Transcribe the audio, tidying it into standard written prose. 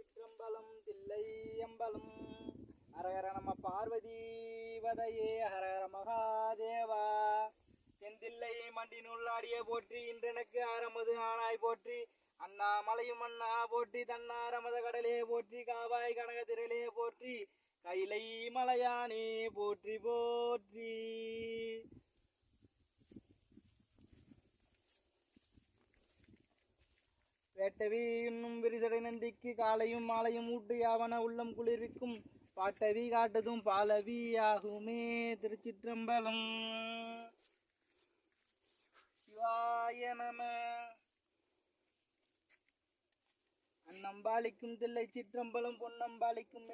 திருச்சிற்றம்பலம் தில்லை அம்பலம். ஹரஹர நம பார்வதி வதையே ஹரஹர மகாதேவா. தென்தில்லை மண்டினுள் ஆடிய போற்றி, இன்றெனக்கு ஆரமது ஆனாய் போற்றி. அண்ணாமலையும் அண்ணா போற்றி, தன்னாரமத கடலே போற்றி. காவாய் கனக திரளே போற்றி, கைலை மலையானே போற்றி போற்றி. வேட்டவி இன்னும் விரிசடை நந்திக்கு காலையும் மாலையும் ஊட்டு யாவன உள்ளம் குளிர்விக்கும் பாட்டவி காட்டதும் பாலவி ஆகுமே. திருச்சிற்றம்பலம். சிவாய நம. அன்னம்பாலிக்கும் தில்லை சிற்றம்பலம் பொன்னம்பாலிக்கும் மேல்